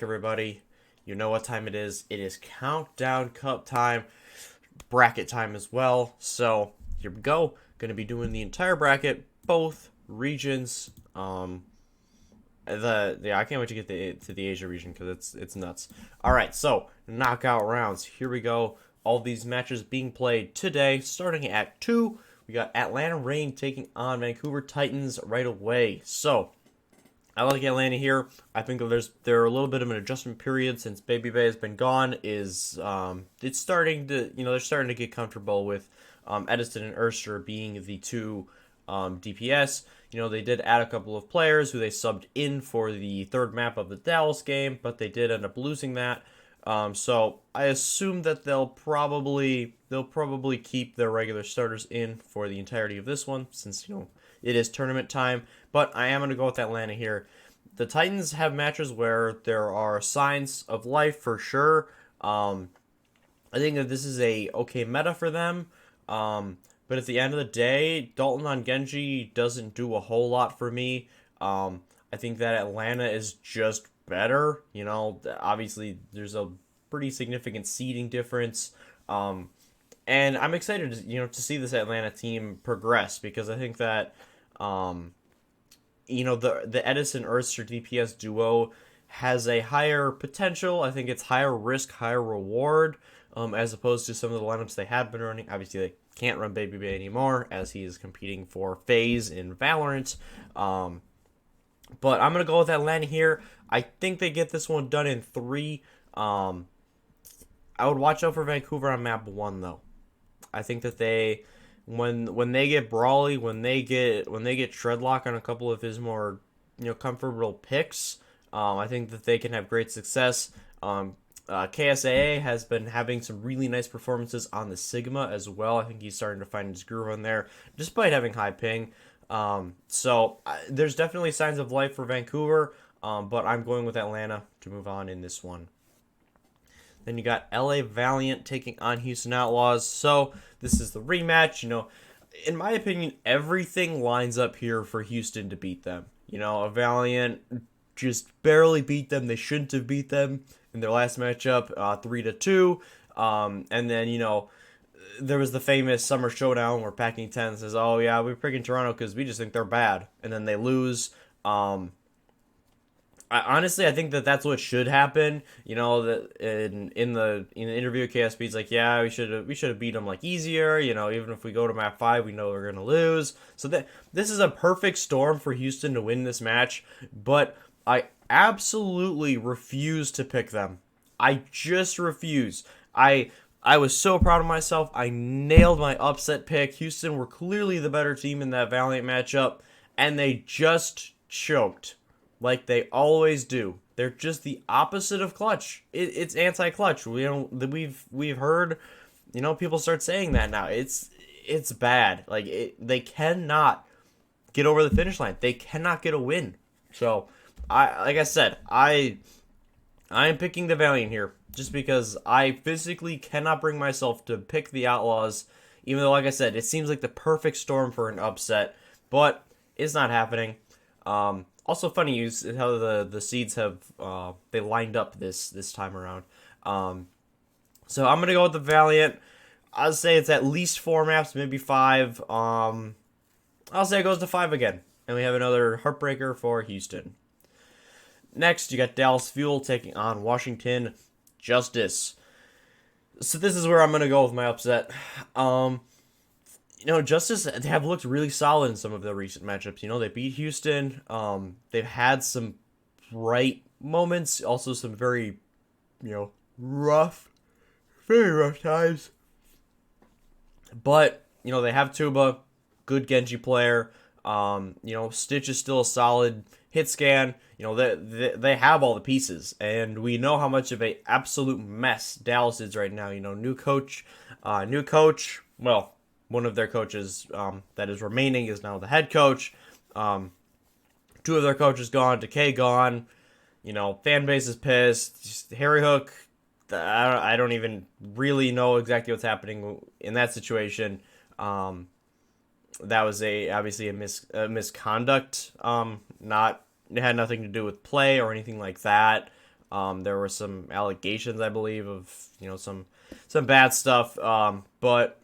Everybody. You know what time it is. It is Countdown Cup time, bracket time as well. So here we go. Going to be doing the entire bracket, both regions. I can't wait to get to the Asia region because it's nuts. All right, so knockout rounds. Here we go. All these matches being played today, starting at 2. We got Atlanta Reign taking on Vancouver Titans right away. So I like Atlanta here. I think they're a little bit of an adjustment period since Baby Bay has been gone. It's starting to they're starting to get comfortable with Edison and Urster being the two DPS. They did add a couple of players who they subbed in for the third map of the Dallas game, but they did end up losing that. So I assume that they'll probably keep their regular starters in for the entirety of this one, since it is tournament time. But I am going to go with Atlanta here. The Titans have matches where there are signs of life for sure. I think that this is a okay meta for them. But at the end of the day, Dalton on Genji doesn't do a whole lot for me. I think that Atlanta is just better. Obviously there's a pretty significant seeding difference. And I'm excited to see this Atlanta team progress because I think that the Edison Urster DPS duo has a higher potential. I think it's higher risk, higher reward, as opposed to some of the lineups they had been running. Obviously, they can't run Baby Bay anymore as he is competing for FaZe in Valorant. But I'm going to go with Atlanta here. I think they get this one done in 3. I would watch out for Vancouver on map 1, though. I think that when they get brawly, when they get Shredlock on a couple of his more comfortable picks, I think that they can have great success. KSAA has been having some really nice performances on the Sigma as well. I think he's starting to find his groove on there, despite having high ping. So there's definitely signs of life for Vancouver, but I'm going with Atlanta to move on in this one. Then you got LA Valiant taking on Houston Outlaws. So this is the rematch. In my opinion, everything lines up here for Houston to beat them. A Valiant just barely beat them. They shouldn't have beat them in their last matchup, 3-2. And then, there was the famous Summer Showdown where Packing 10 says, oh, yeah, we're picking Toronto because we just think they're bad. And then they lose. I think that that's what should happen. That in the interview, KSP's like, yeah, we should have beat them easier. Even if we go to map 5, we know we're gonna lose. So this is a perfect storm for Houston to win this match. But I absolutely refuse to pick them. I just refuse. I was so proud of myself. I nailed my upset pick. Houston were clearly the better team in that Valiant matchup, and they just choked. Like they always do. They're just the opposite of clutch. It's anti-clutch. We've heard, people start saying that now. It's bad. They cannot get over the finish line. They cannot get a win. So I am picking the Valiant here just because I physically cannot bring myself to pick the Outlaws. Even though, like I said, it seems like the perfect storm for an upset, but it's not happening. Also funny is how the seeds have they lined up this time around. So I'm gonna go with the Valiant. I'll say it's at least 4 maps, maybe 5. I'll say it goes to 5 again, and we have another heartbreaker for Houston. Next, you got Dallas Fuel taking on Washington Justice. So this is where I'm gonna go with my upset. Justice, they have looked really solid in some of their recent matchups. They beat Houston. They've had some bright moments, also some very, rough, very rough times. But, they have Tuba, good Genji player. Stitch is still a solid hit scan. They have all the pieces, and we know how much of a absolute mess Dallas is right now. New coach. Well, one of their coaches that is remaining is now the head coach. 2 of their coaches gone. Decay gone. Fan base is pissed. Harry Hook, I don't even really know exactly what's happening in that situation. That was obviously a misconduct. It had nothing to do with play or anything like that. There were some allegations, I believe, of some bad stuff. But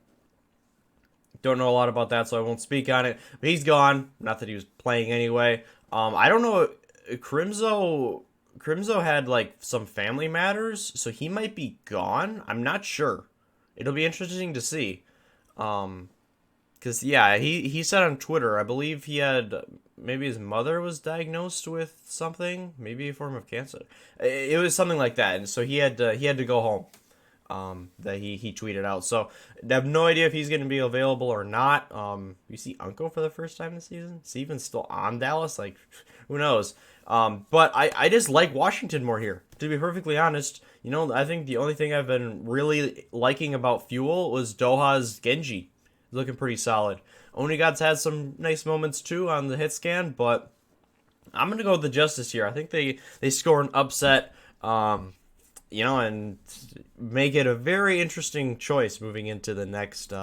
don't know a lot about that, so I won't speak on it. But he's gone. Not that he was playing anyway. I don't know. Crimzo had like some family matters, so he might be gone. I'm not sure. It'll be interesting to see. Because yeah, he said on Twitter, I believe he had maybe his mother was diagnosed with something, maybe a form of cancer. It was something like that, and so he had to go home. That he tweeted out. So I have no idea if he's going to be available or not. You see Unko for the first time this season. Is he even still on Dallas? Like, who knows? But I just like Washington more here. To be perfectly honest, I think the only thing I've been really liking about Fuel was Doha's Genji. Looking pretty solid. Onigod's had some nice moments too on the hit scan, but I'm gonna go with the Justice here. I think they score an upset. And make it a very interesting choice moving into the next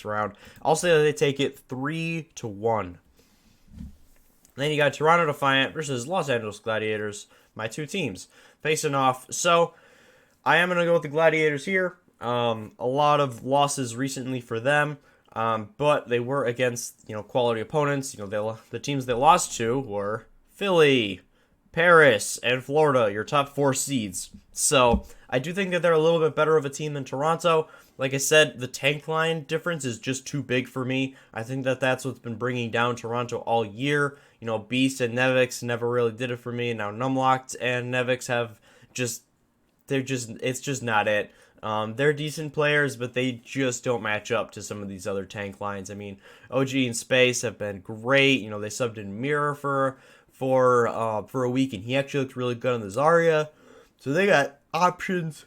round. I'll say that they take it 3-1. Then you got Toronto Defiant versus Los Angeles Gladiators, my two teams facing off. So I am gonna go with the Gladiators here. A lot of losses recently for them, but they were against quality opponents. The teams they lost to were Philly, Paris, and Florida, your top 4 seeds. So I do think that they're a little bit better of a team than Toronto. Like I said, the tank line difference is just too big for me. I think that that's what's been bringing down Toronto all year. Beast and Nevix never really did it for me. Now Numlocked and Nevix it's just not it. They're decent players, but they just don't match up to some of these other tank lines. I mean, OG and Space have been great. They subbed in Mirror for a week, and he actually looked really good on the Zarya. So they got options.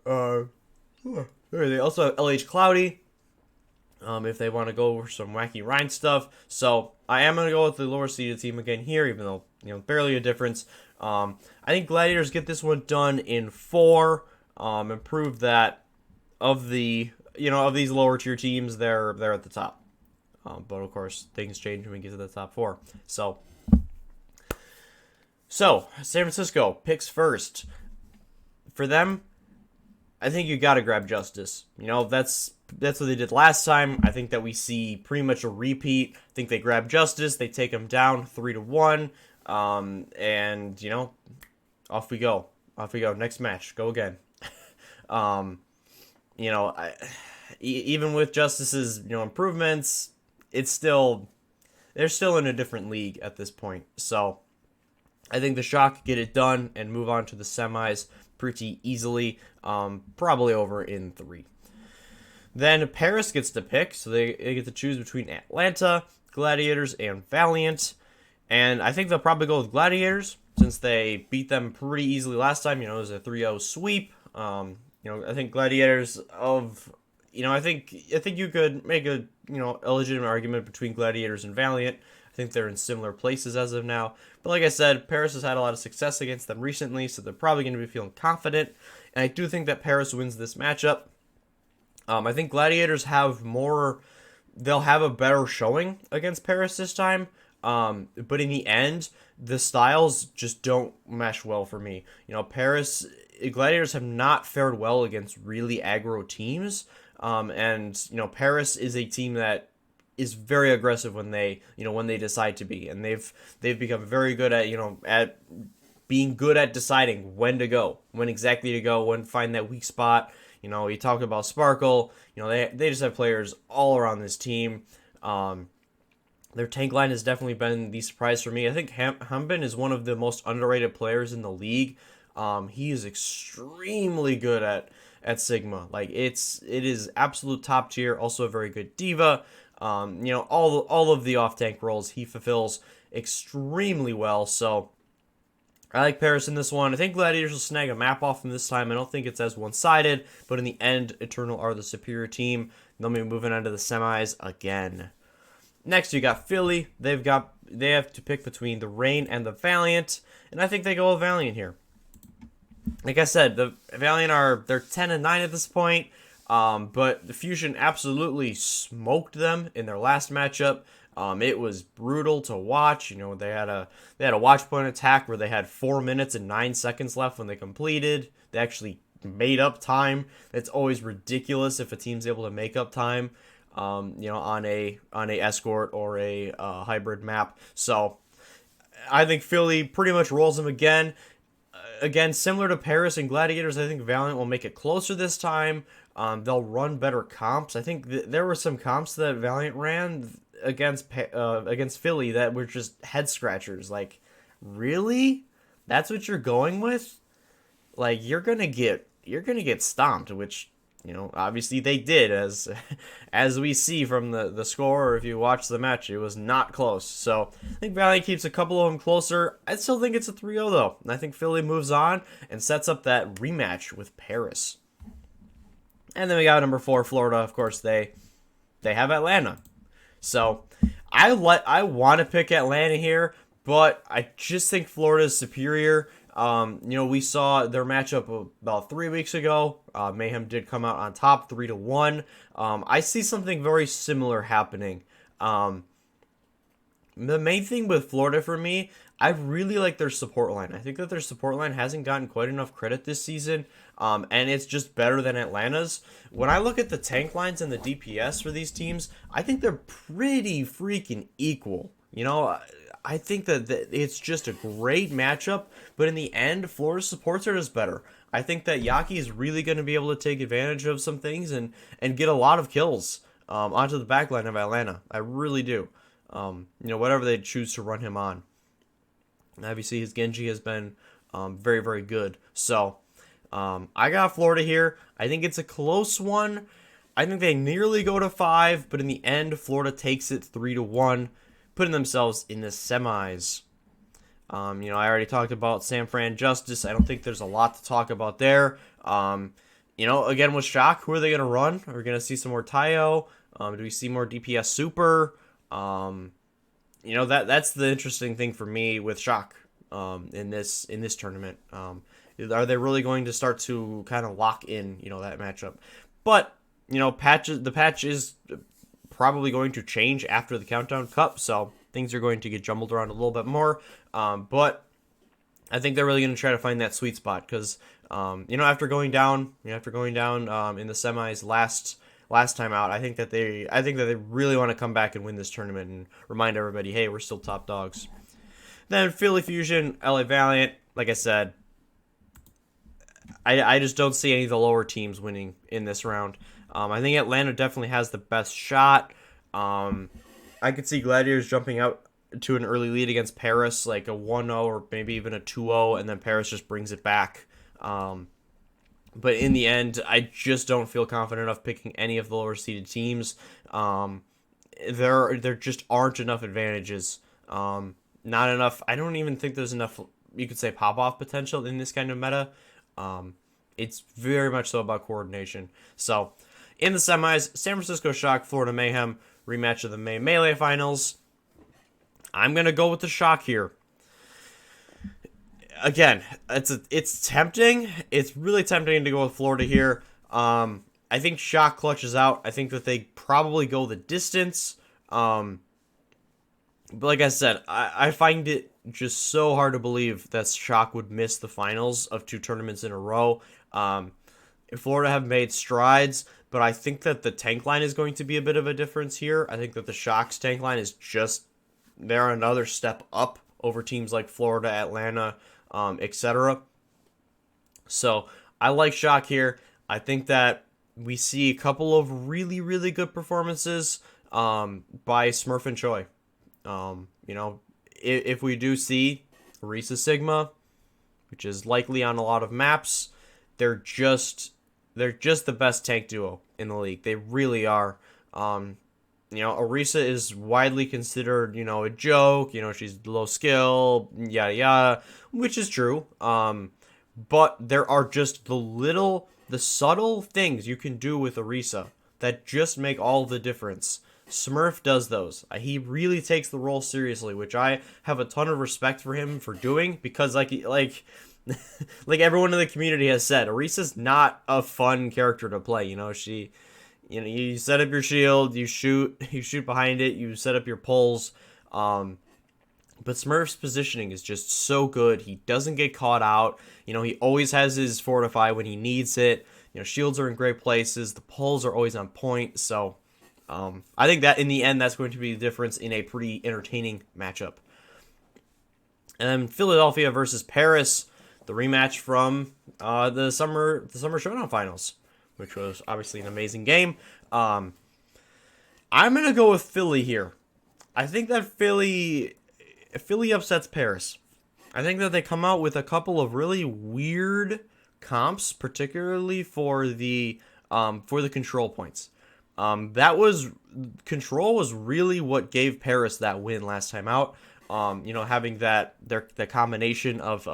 They also have LH Cloudy, if they want to go over some wacky Rhine stuff. So I am going to go with the lower seeded team again here, even though barely a difference. I think Gladiators get this one done in 4, and prove that of these lower tier teams, they're at the top. But of course, things change when we get to the top 4. So, San Francisco picks first. For them, I think you got to grab Justice. That's what they did last time. I think that we see pretty much a repeat. I think they grab Justice, they take them down 3-1, and off we go. Next match, go again. Even with Justice's improvements, they're still in a different league at this point. So I think the Shock get it done and move on to the semis pretty easily, probably over in 3. Then Paris gets to pick, so they get to choose between Atlanta, Gladiators, and Valiant. And I think they'll probably go with Gladiators, since they beat them pretty easily last time. It was a 3-0 sweep. I think Gladiators I think you could make a legitimate argument between Gladiators and Valiant. I think they're in similar places as of now. But like I said, Paris has had a lot of success against them recently, so they're probably going to be feeling confident. And I do think that Paris wins this matchup. I think Gladiators they'll have a better showing against Paris this time. But in the end, the styles just don't mesh well for me. Gladiators have not fared well against really aggro teams. And Paris is a team that is very aggressive when they decide to be, and they've become very good at being good at deciding when exactly to go, when to find that weak spot. You talk about Sparkle. They just have players all around this team. Their tank line has definitely been the surprise for me. I think Hambin is one of the most underrated players in the league. He is extremely good at Sigma. Like it is absolute top tier. Also a very good diva. All of the off tank roles he fulfills extremely well. So I like Paris in this one. I think Gladiators will snag a map off them this time. I don't think it's as one-sided, but in the end, Eternal are the superior team. They'll be moving on to the semis again. Next, you got Philly. They have to pick between the Reign and the Valiant, and I think they go with Valiant here. Like I said, the Valiant they're 10-9 at this point, but the Fusion absolutely smoked them in their last matchup. It was brutal to watch. You know, they had a watch point attack where they had 4 minutes and 9 seconds left when they completed. They actually made up time. It's always ridiculous if a team's able to make up time, you know, on a escort or a hybrid map. So I think Philly pretty much rolls them again. Again, similar to Paris and Gladiators, I think Valiant will make it closer this time. They'll run better comps. I think there were some comps that Valiant ran against Philly that were just head scratchers. Like, really? That's what you're going with? Like, you're gonna get stomped, which, you know, obviously they did, as we see from the score, or if you watch the match, it was not close. So I think Valiant keeps a couple of them closer. I still think it's a 3-0 though, and I think Philly moves on and sets up that rematch with Paris. And then we got number 4, Florida. Of course, they have Atlanta. So I want to pick Atlanta here, but I just think Florida is superior. You know, we saw their matchup about 3 weeks ago. Mayhem did come out on top 3-1. I see something very similar happening. The main thing with Florida for me, I really like their support line. I think that their support line hasn't gotten quite enough credit this season, and it's just better than Atlanta's. When I look at the tank lines and the DPS for these teams, I think they're pretty freaking equal. You know, I think that it's just a great matchup, but in the end, Florida's supports are just better. I think that Yaki is really going to be able to take advantage of some things and get a lot of kills onto the backline of Atlanta. I really do. You know, whatever they choose to run him on. Obviously, his Genji has been very, very good. So, I got Florida here. I think it's a close one. I think they nearly go to 5, but in the end, Florida takes it 3-1, putting themselves in the semis. You know, I already talked about San Fran Justice. I don't think there's a lot to talk about there. You know, again, with Shock, who are they going to run? Are we going to see some more Tayo? Do we see more DPS Super? You know, that's the interesting thing for me with Shock in this tournament. Are they really going to start to kind of lock in, you know, that matchup? But, you know, the patch is probably going to change after the Countdown Cup, so things are going to get jumbled around a little bit more. But I think they're really going to try to find that sweet spot because, you know, after going down in the semis last time out, I think that they really want to come back and win this tournament and remind everybody, hey, we're still top dogs. Then Philly Fusion, LA Valiant, like I said, I just don't see any of the lower teams winning in this round. I think Atlanta definitely has the best shot. I could see Gladiators jumping out to an early lead against Paris, like a 1-0 or maybe even a 2-0, and then Paris just brings it back. But in the end, I just don't feel confident enough picking any of the lower seeded teams. There just aren't enough advantages. Not enough. I don't even think there's enough, you could say, pop-off potential in this kind of meta. It's very much so about coordination. So, in the semis, San Francisco Shock, Florida Mayhem, rematch of the May Melee Finals. I'm going to go with the Shock here. Again, it's tempting. It's really tempting to go with Florida here. I think Shock clutches out. I think that they probably go the distance. But like I said, I find it just so hard to believe that Shock would miss the finals of 2 tournaments in a row. Florida have made strides, but I think that the tank line is going to be a bit of a difference here. I think that the Shock's tank line is just, they're another step up over teams like Florida, Atlanta, etc. So I like Shock here. I think that we see a couple of really, really good performances by Smurf and Choi. You know, if we do see Orisa Sigma, which is likely on a lot of maps, they're just the best tank duo in the league. They really are. You know, Orisa is widely considered, you know, a joke. You know, she's low skill, yada yada, which is true. But there are just the subtle things you can do with Orisa that just make all the difference. Smurf does those. He really takes the role seriously, which I have a ton of respect for him for doing, because like like everyone in the community has said, Orisa's not a fun character to play. You know, she You know, you set up your shield, you shoot, you shoot behind it, you set up your pulls. But Smurf's positioning is just so good. He doesn't get caught out. You know, he always has his fortify when he needs it. You know, shields are in great places. The pulls are always on point. So, I think that in the end, that's going to be the difference in a pretty entertaining matchup. And then Philadelphia versus Paris, the rematch from the summer showdown finals, which was obviously an amazing game. I'm gonna go with Philly here. I think that Philly upsets Paris. I think that they come out with a couple of really weird comps, particularly for the control points. Control was really what gave Paris that win last time out. You know, having the combination of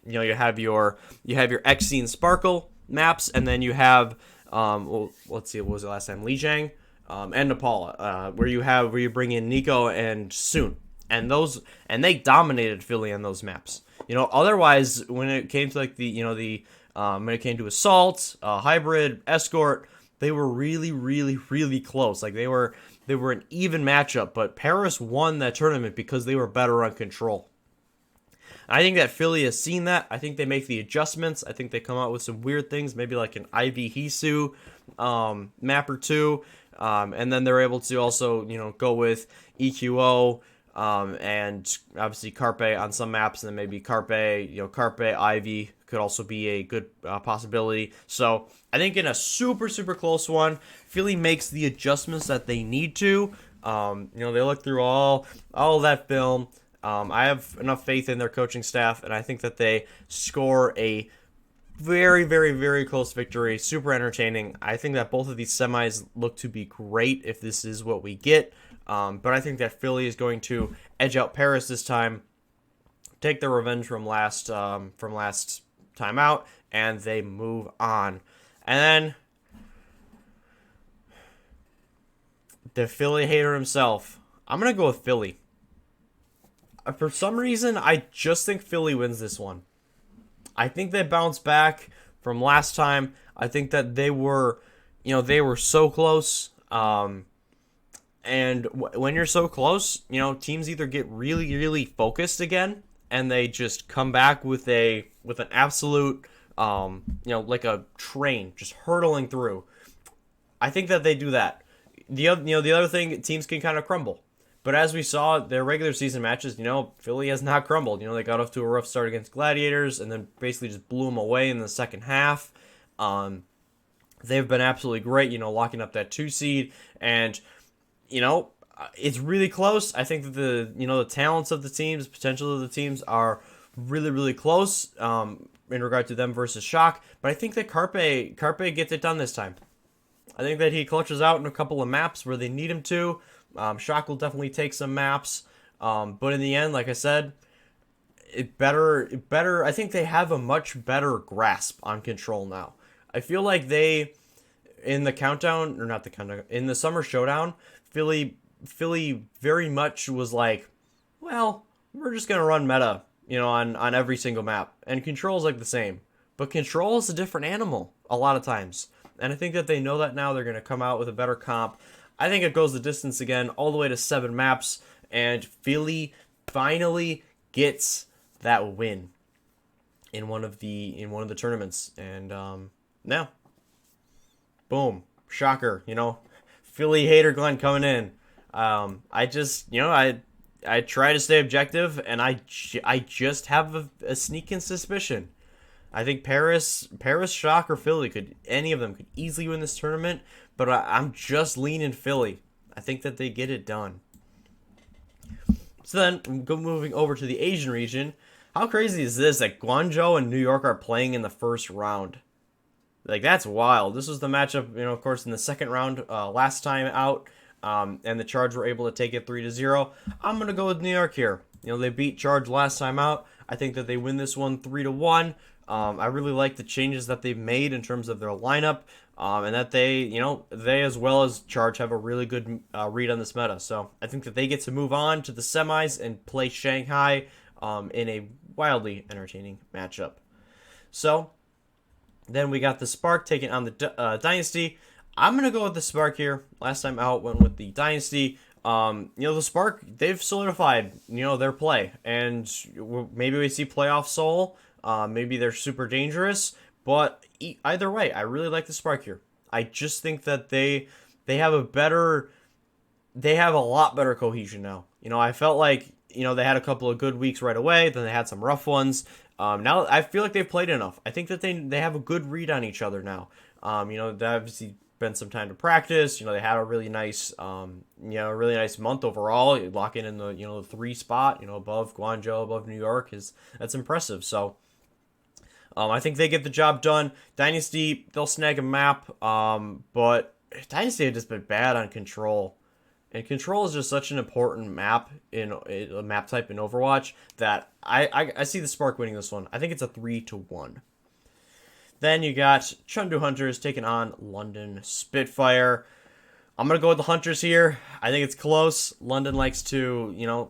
you know, you have your XC and Sparkle maps, and then you have well, let's see, what was it last time? Lijiang and Nepal, where you bring in Nico and Soon. And they dominated Philly on those maps. You know, otherwise, when it came to like when it came to Assault, Hybrid, Escort, they were really, really, really close. Like they were an even matchup, but Paris won that tournament because they were better on control. And I think that Philly has seen that. I think they make the adjustments. I think they come out with some weird things, maybe like an Ivy Hisu map or two, and then they're able to also, you know, go with EQO. And obviously Carpe on some maps, and then maybe Carpe Ivy could also be a good possibility. So I think in a super, super close one, Philly makes the adjustments that they need to. You know, they look through all that film. I have enough faith in their coaching staff, and I think that they score a very, very, very close victory. Super entertaining. I think that both of these semis look to be great if this is what we get. But I think that Philly is going to edge out Paris this time, take their revenge from last time out, and they move on. And then the Philly hater himself, I'm going to go with Philly. For some reason, I just think Philly wins this one. I think they bounce back from last time. I think that they were so close. And when you're so close, you know, teams either get really, really focused again, and they just come back with an absolute, you know, like a train just hurtling through. I think that they do that. The other thing, teams can kind of crumble. But as we saw, their regular season matches, you know, Philly has not crumbled. You know, they got off to a rough start against Gladiators, and then basically just blew them away in the second half. They've been absolutely great, you know, locking up that 2 seed, and you know, it's really close. I think that the talents of the teams, potential of the teams are really, really close in regard to them versus Shock. But I think that Carpe gets it done this time. I think that he clutches out in a couple of maps where they need him to. Shock will definitely take some maps. But in the end, like I said, it better. I think they have a much better grasp on control now. I feel like they, in the countdown, or not the countdown, in the summer showdown, Philly very much was like, well, we're just gonna run meta, you know, on every single map, and control's like the same, but control is a different animal a lot of times, and I think that they know that now. They're gonna come out with a better comp. I think it goes the distance again, all the way to 7 maps, and Philly finally gets that win in one of the tournaments, and now, boom, shocker, you know. Philly hater Glenn coming in. I just, you know, I try to stay objective, and I just have a sneaking suspicion. I think Paris, Shock, or Philly any of them could easily win this tournament, but I'm just leaning Philly. I think that they get it done. So then, moving over to the Asian region, how crazy is this that Guangzhou and New York are playing in the first round? Like, that's wild. This was the matchup, you know, of course, in the second round last time out, and the Charge were able to take it 3-0. I'm going to go with New York here. You know, they beat Charge last time out. I think that they win this one 3-1. I really like the changes that they've made in terms of their lineup, and that they as well as Charge have a really good read on this meta. So I think that they get to move on to the semis and play Shanghai in a wildly entertaining matchup. So then we got the Spark taking on the Dynasty. I'm going to go with the Spark here. Last time out, went with the Dynasty. The Spark, they've solidified, their play. And maybe we see playoff soul. Maybe they're super dangerous. But either way, I really like the Spark here. I just think that they have they have a lot better cohesion now. I felt like, they had a couple of good weeks right away. Then they had some rough ones. Now I feel like they've played enough. I think that they have a good read on each other now. They obviously been some time to practice. They had a really nice, really nice month overall. Locking in the, the 3 spot, above Guangzhou, above New York that's impressive. So, I think they get the job done. Dynasty, they'll snag a map, but Dynasty had just been bad on control. And control is just such an important map in a map type in Overwatch that I see the Spark winning this one. I think it's a 3-1. Then you got Chengdu Hunters taking on London Spitfire. I'm going to go with the Hunters here. I think it's close. London likes to,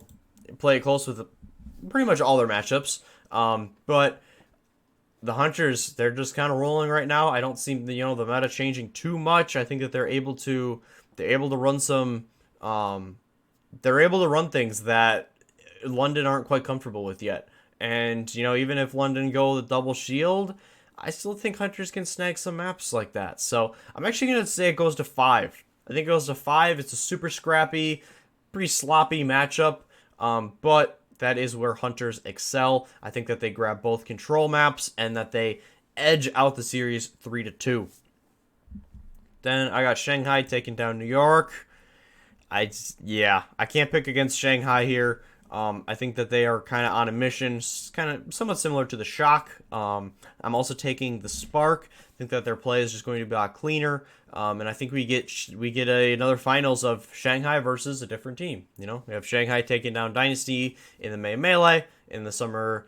play it close with pretty much all their matchups. But the Hunters, they're just kind of rolling right now. I don't see the meta changing too much. I think that they're able to run some they're able to run things that London aren't quite comfortable with yet. And, even if London go the double shield, I still think Hunters can snag some maps like that. So I'm actually going to say it goes to 5. I think it goes to 5. It's a super scrappy, pretty sloppy matchup. But that is where Hunters excel. I think that they grab both control maps and that they edge out the series 3-2. Then I got Shanghai taking down New York. I can't pick against Shanghai here. I think that they are kind of on a mission, kind of somewhat similar to the Shock. I'm also taking the Spark. I think that their play is just going to be a lot cleaner. And I think we get another finals of Shanghai versus a different team. We have Shanghai taking down Dynasty in the May Melee. In the summer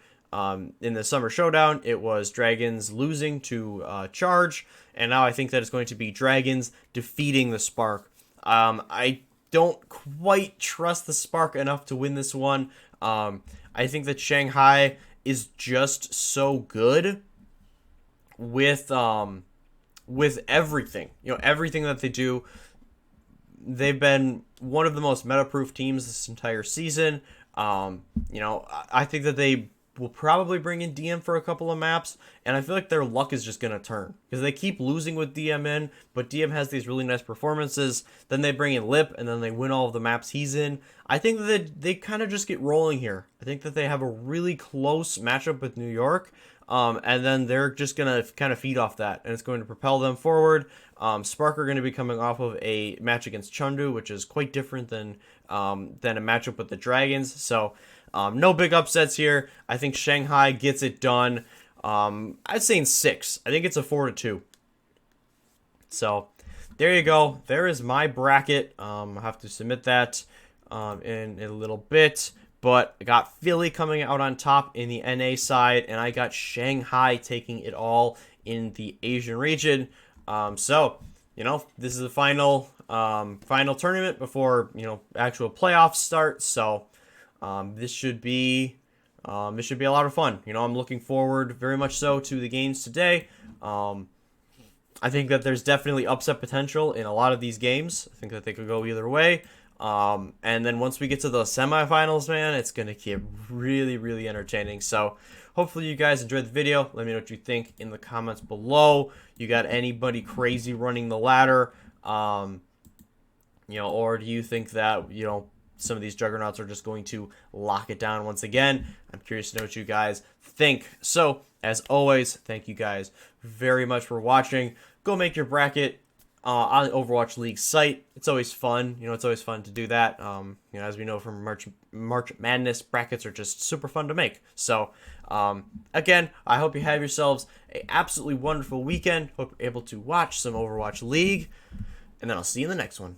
showdown, it was Dragons losing to Charge, and now I think that it's going to be Dragons defeating the Spark. I don't quite trust the Spark enough to win this one. I think that Shanghai is just so good with everything. Everything that they do. They've been one of the most meta-proof teams this entire season. I think that they will probably bring in DM for a couple of maps, and I feel like their luck is just going to turn because they keep losing with DM in, but DM has these really nice performances. Then they bring in Lip, and then they win all of the maps he's in. I think that they kind of just get rolling here. I think that they have a really close matchup with New York, and then they're just going to kind of feed off that, and it's going to propel them forward. Spark are going to be coming off of a match against Chengdu, which is quite different than a matchup with the Dragons, so no big upsets here. I think Shanghai gets it done. I'd say in 6. I think it's a 4-2. So there you go. There is my bracket. I'll have to submit that in a little bit. But I got Philly coming out on top in the NA side, and I got Shanghai taking it all in the Asian region. So this is the final tournament before actual playoffs start. So this should be a lot of fun. I'm looking forward very much so to the games today. I think that there's definitely upset potential in a lot of these games. I think that they could go either way. And then once we get to the semifinals, man, it's going to get really, really entertaining. So hopefully you guys enjoyed the video. Let me know what you think in the comments below. You got anybody crazy running the ladder? Or do you think that, some of these juggernauts are just going to lock it down once again? I'm curious to know what you guys think. So, as always, thank you guys very much for watching. Go make your bracket on the Overwatch League site. It's always fun. It's always fun to do that. As we know from March Madness, brackets are just super fun to make. So, again, I hope you have yourselves an absolutely wonderful weekend. Hope you're able to watch some Overwatch League. And then I'll see you in the next one.